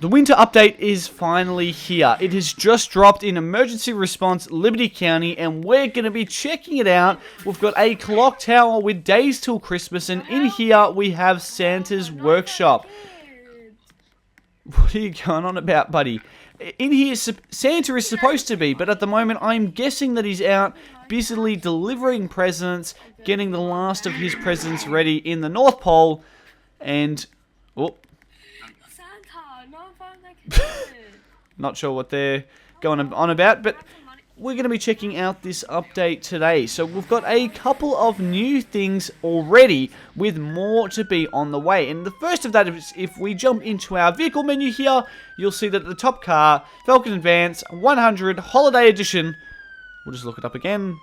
The winter update is finally here. It has just dropped in Emergency Response Liberty County, and we're going to be checking it out. We've got a clock tower with days till Christmas, and in here we have Santa's workshop. What are you going on about, buddy? In here, Santa is supposed to be, but at the moment I'm guessing that he's out busily delivering presents, getting the last of his presents ready in the North Pole, and... oh. Not sure what they're going on about, but we're going to be checking out this update today. So we've got a couple of new things already, with more to be on the way. And the first of that is, if we jump into our vehicle menu here, you'll see that the top car, Falcon Advance 100 Holiday Edition, we'll just look it up again,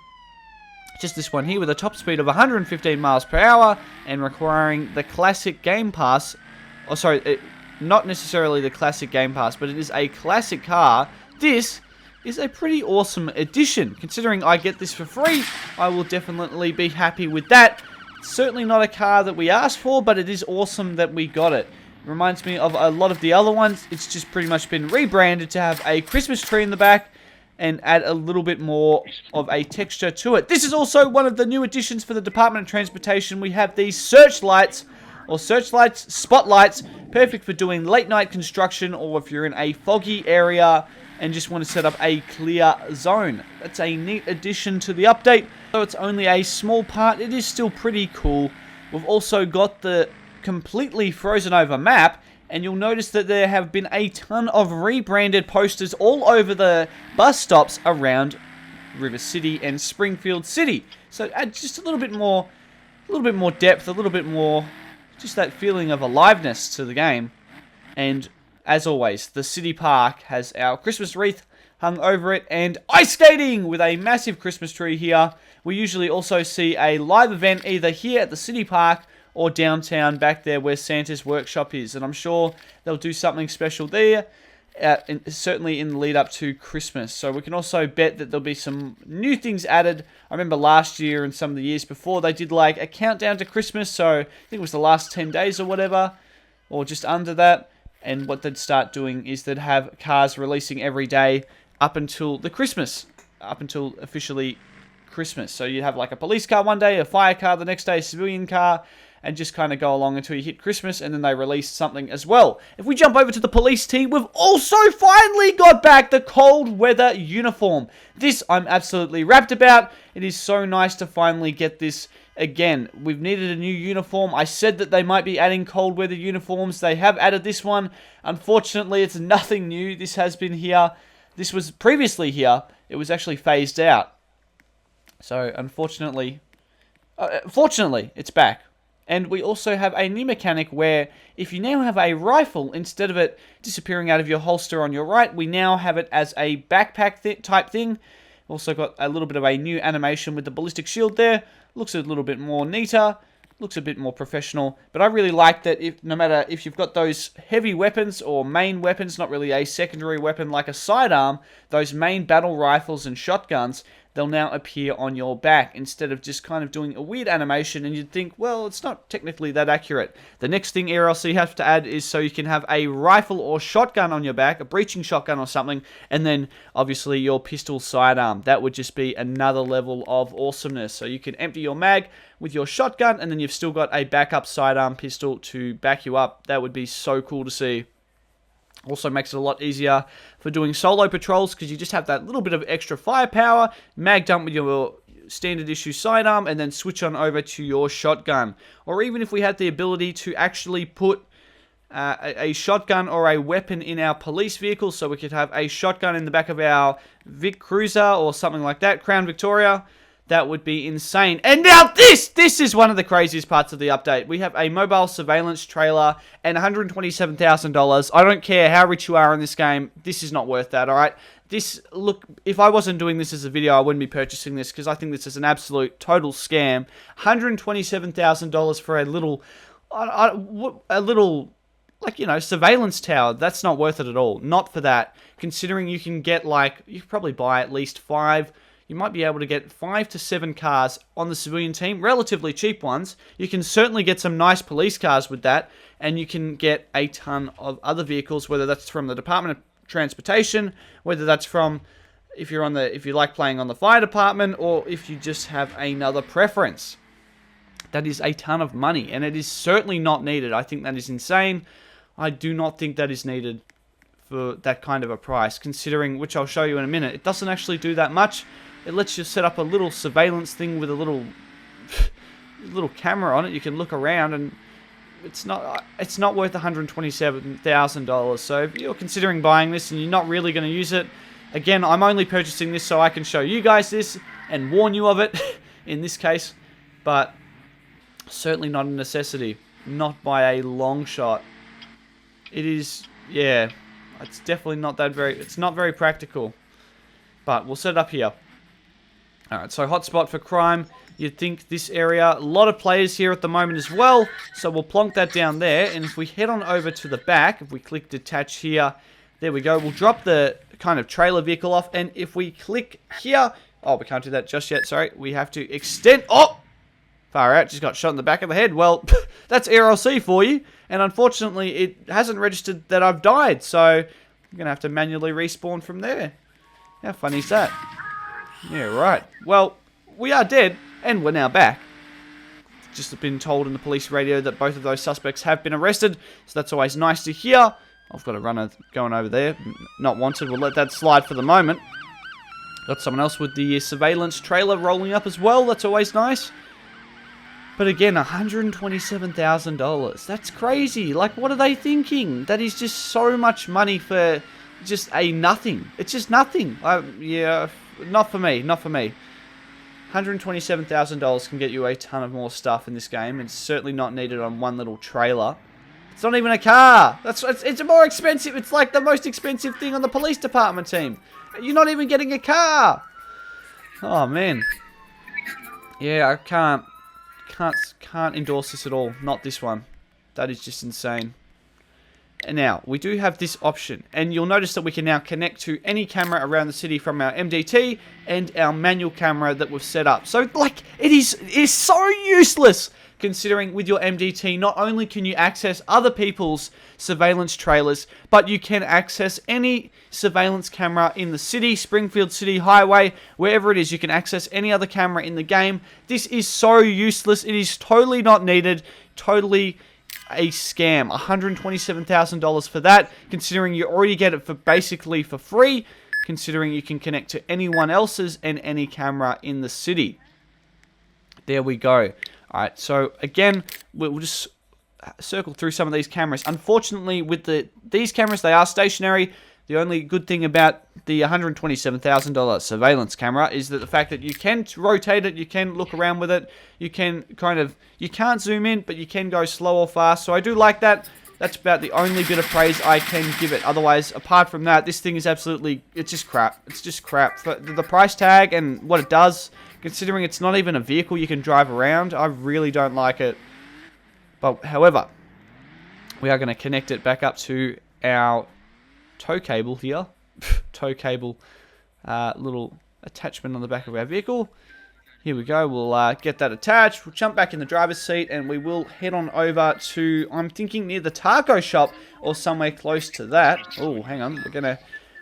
just this one here, with a top speed of 115 miles per hour and requiring the classic Game Pass. Oh, sorry, not necessarily the classic Game Pass, but it is a classic car. This is a pretty awesome addition. Considering I get this for free, I will definitely be happy with that. It's certainly not a car that we asked for, but it is awesome that we got it. It reminds me of a lot of the other ones. It's just pretty much been rebranded to have a Christmas tree in the back and add a little bit more of a texture to it. This is also one of the new additions for the Department of Transportation. We have these searchlights, or searchlights, spotlights, perfect for doing late night construction, or if you're in a foggy area and just want to set up a clear zone. That's a neat addition to the update. Though it's only a small part, it is still pretty cool. We've also got the completely frozen over map, and you'll notice that there have been a ton of rebranded posters all over the bus stops around River City and Springfield City. So add just a little bit more depth, a little bit more, just that feeling of aliveness to the game. And as always, the city park has our Christmas wreath hung over it, and ice skating with a massive Christmas tree here. We usually also see a live event either here at the city park or downtown back there where Santa's workshop is, and I'm sure they'll do something special there, certainly in the lead up to Christmas. So we can also bet that there'll be some new things added. I remember last year and some of the years before, they did like a countdown to Christmas, so I think it was the last 10 days or whatever, or just under that. And what they'd start doing is they'd have cars releasing every day up until officially Christmas. So you'd have like a police car one day, a fire car the next day, a civilian car, and just kind of go along until you hit Christmas, and then they release something as well. If we jump over to the police team, we've also finally got back the cold weather uniform. This I'm absolutely wrapped about. It is so nice to finally get this again. We've needed a new uniform. I said that they might be adding cold weather uniforms. They have added this one. Unfortunately, it's nothing new. This has been here. This was previously here. It was actually phased out. So, fortunately, it's back. And we also have a new mechanic where if you now have a rifle, instead of it disappearing out of your holster on your right, we now have it as a backpack type thing. Also got a little bit of a new animation with the ballistic shield there. Looks a little bit more neater. Looks a bit more professional. But I really like that no matter if you've got those heavy weapons or main weapons, not really a secondary weapon like a sidearm, those main battle rifles and shotguns, they'll now appear on your back instead of just kind of doing a weird animation, and you'd think, well, it's not technically that accurate. The next thing ERLC has to add is so you can have a rifle or shotgun on your back, a breaching shotgun or something, and then obviously your pistol sidearm. That would just be another level of awesomeness. So you can empty your mag with your shotgun, and then you've still got a backup sidearm pistol to back you up. That would be so cool to see. Also makes it a lot easier for doing solo patrols because you just have that little bit of extra firepower, mag dump with your standard issue sidearm, and then switch on over to your shotgun. Or even if we had the ability to actually put a shotgun or a weapon in our police vehicle, so we could have a shotgun in the back of our Vic Cruiser or something like that, Crown Victoria, that would be insane. And now this is one of the craziest parts of the update. We have a mobile surveillance trailer and $127,000. I don't care how rich you are in this game. This is not worth that, alright? Look, if I wasn't doing this as a video, I wouldn't be purchasing this because I think this is an absolute total scam. $127,000 for a little, like, you know, surveillance tower. That's not worth it at all. Not for that. Considering you can get, like, you could probably buy at least 5... You might be able to get 5 to 7 cars on the civilian team, relatively cheap ones. You can certainly get some nice police cars with that, and you can get a ton of other vehicles, whether that's from the Department of Transportation, whether that's from if you like playing on the fire department, or if you just have another preference. That is a ton of money, and it is certainly not needed. I think that is insane. I do not think that is needed for that kind of a price, considering, which I'll show you in a minute, it doesn't actually do that much. It lets you set up a little surveillance thing with a little camera on it. You can look around, and it's not worth $127,000. So if you're considering buying this and you're not really going to use it, again, I'm only purchasing this so I can show you guys this and warn you of it in this case, but certainly not a necessity, not by a long shot. It is, yeah, it's definitely not it's not very practical, but we'll set it up here. Alright, so hotspot for crime. You'd think this area, a lot of players here at the moment as well, so we'll plonk that down there, and if we head on over to the back, if we click detach here, there we go, we'll drop the kind of trailer vehicle off, and if we click here, oh, we can't do that just yet, sorry, we have to extend, oh, far out, just got shot in the back of the head. Well, that's ERLC for you, and unfortunately, it hasn't registered that I've died, so I'm going to have to manually respawn from there. How funny is that? Yeah, right. Well, we are dead, and we're now back. Just been told in the police radio that both of those suspects have been arrested, so that's always nice to hear. I've got a runner going over there. Not wanted. We'll let that slide for the moment. Got someone else with the surveillance trailer rolling up as well. That's always nice. But again, $127,000. That's crazy. Like, what are they thinking? That is just so much money for just a nothing. It's just nothing. Yeah, not for me. Not for me. $127,000 can get you a ton of more stuff in this game. It's certainly not needed on one little trailer. It's not even a car. It's more expensive. It's like the most expensive thing on the police department team. You're not even getting a car. Oh, man. Yeah, I can't endorse this at all. Not this one. That is just insane. And now, we do have this option, and you'll notice that we can now connect to any camera around the city from our MDT and our manual camera that we've set up. So, like, it is so useless, considering with your MDT, not only can you access other people's surveillance trailers, but you can access any surveillance camera in the city, Springfield City Highway, wherever it is, you can access any other camera in the game. This is so useless. It is totally not needed, totally a scam. $127,000 for that, considering you already get it for basically for free, considering you can connect to anyone else's and any camera in the city. There we go. Alright, so again, we'll just circle through some of these cameras. Unfortunately, with these cameras, they are stationary. The only good thing about the $127,000 surveillance camera is that the fact that you can rotate it, you can look around with it, you can you can't zoom in, but you can go slow or fast. So I do like that. That's about the only bit of praise I can give it. Otherwise, apart from that, this thing is absolutely, it's just crap. It's just crap. For the price tag and what it does, considering it's not even a vehicle you can drive around, I really don't like it. But however, we are going to connect it back up to our tow cable here. Tow cable, little attachment on the back of our vehicle. Here we go. We'll get that attached. We'll jump back in the driver's seat, and we will head on over to, I'm thinking, near the taco shop or somewhere close to that. Oh, hang on.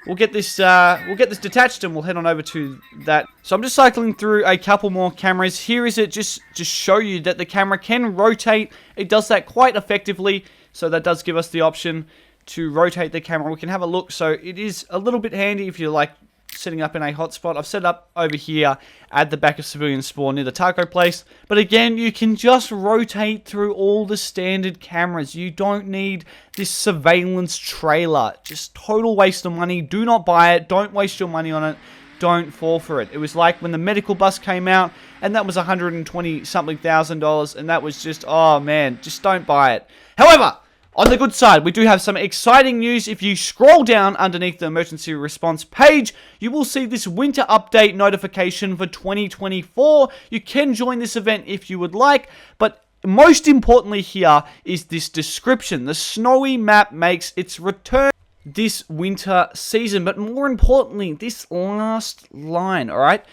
We'll get this detached, and we'll head on over to that. So I'm just cycling through a couple more cameras. Here is it, just show you that the camera can rotate. It does that quite effectively. So that does give us the option to rotate the camera. We can have a look. So it is a little bit handy if you're like setting up in a hotspot. I've set up over here at the back of civilian spawn near the taco place. But again, you can just rotate through all the standard cameras. You don't need this surveillance trailer. Just total waste of money. Do not buy it. Don't waste your money on it. Don't fall for it. It was like when the medical bus came out, and that was $120-something thousand, and that was just, oh man, just don't buy it. However, on the good side, we do have some exciting news. If you scroll down underneath the emergency response page, you will see this winter update notification for 2024. You can join this event if you would like, but most importantly here is this description. The snowy map makes its return this winter season, but more importantly, this last line, alright?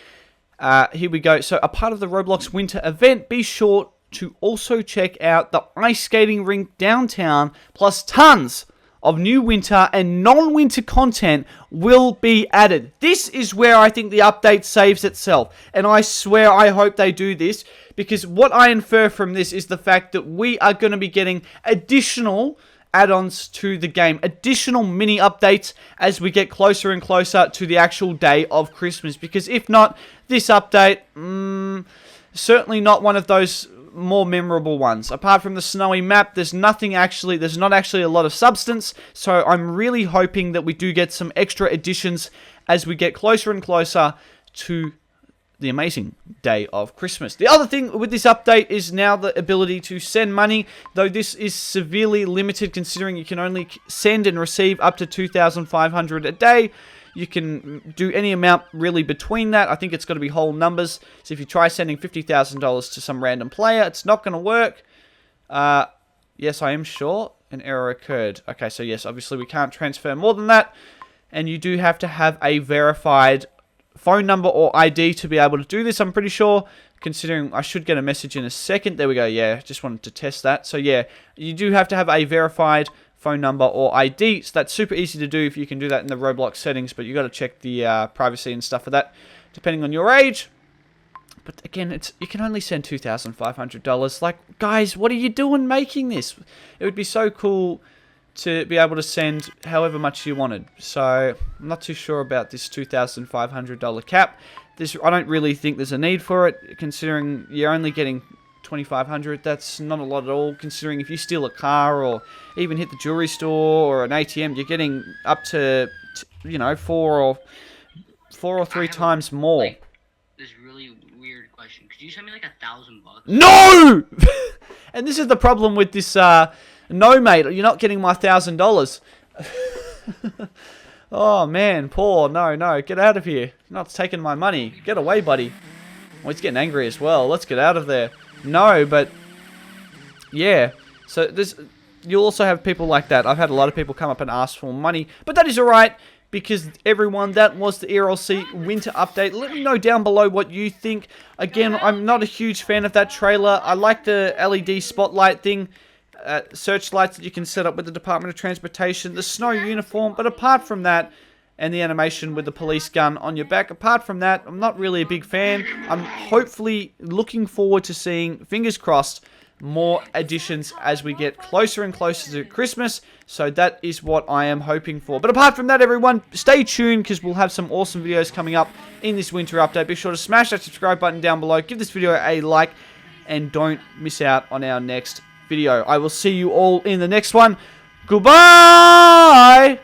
Here we go. So, a part of the Roblox winter event, be sure to also check out the ice skating rink downtown, plus tons of new winter and non-winter content will be added. This is where I think the update saves itself, and I swear I hope they do this, because what I infer from this is the fact that we are going to be getting additional add-ons to the game, additional mini updates as we get closer and closer to the actual day of Christmas, because if not, this update, certainly not one of those more memorable ones. Apart from the snowy map, there's not actually a lot of substance, so I'm really hoping that we do get some extra additions as we get closer and closer to the amazing day of Christmas. The other thing with this update is now the ability to send money, though this is severely limited considering you can only send and receive up to 2,500 a day. You can do any amount really between that. I think it's got to be whole numbers. So if you try sending $50,000 to some random player, it's not going to work. Yes, I am sure an error occurred. Okay, so yes, obviously we can't transfer more than that. And you do have to have a verified phone number or ID to be able to do this, I'm pretty sure, considering I should get a message in a second. There we go, yeah, just wanted to test that. So yeah, you do have to have a verified phone number or ID, so that's super easy to do if you can do that in the Roblox settings, but you got to check the privacy and stuff for that, depending on your age. But again, you can only send $2,500. Like, guys, what are you doing making this? It would be so cool to be able to send however much you wanted. So I'm not too sure about this $2,500 cap. I don't really think there's a need for it, considering you're only getting $2,500. That's not a lot at all, considering if you steal a car or even hit the jewelry store or an ATM, you're getting up to, you know, four or three times more. Like, this really weird question. Could you send me like $1,000? No! And this is the problem with this. No, mate, you're not getting my $1,000. Oh man, Paul, no, get out of here. You're not taking my money. Get away, buddy. Oh, he's getting angry as well. Let's get out of there. No, but yeah. So you'll also have people like that. I've had a lot of people come up and ask for money, but that is alright, because everyone, that was the ERLC winter update. Let me know down below what you think. Again, I'm not a huge fan of that trailer. I like the LED spotlight thing. Searchlights that you can set up with the Department of Transportation, the snow uniform, but apart from that, and the animation with the police gun on your back, apart from that, I'm not really a big fan. I'm hopefully looking forward to seeing, fingers crossed, more additions as we get closer and closer to Christmas, so that is what I am hoping for. But apart from that, everyone, stay tuned, because we'll have some awesome videos coming up in this winter update. Be sure to smash that subscribe button down below, give this video a like, and don't miss out on our next video. I will see you all in the next one. Goodbye!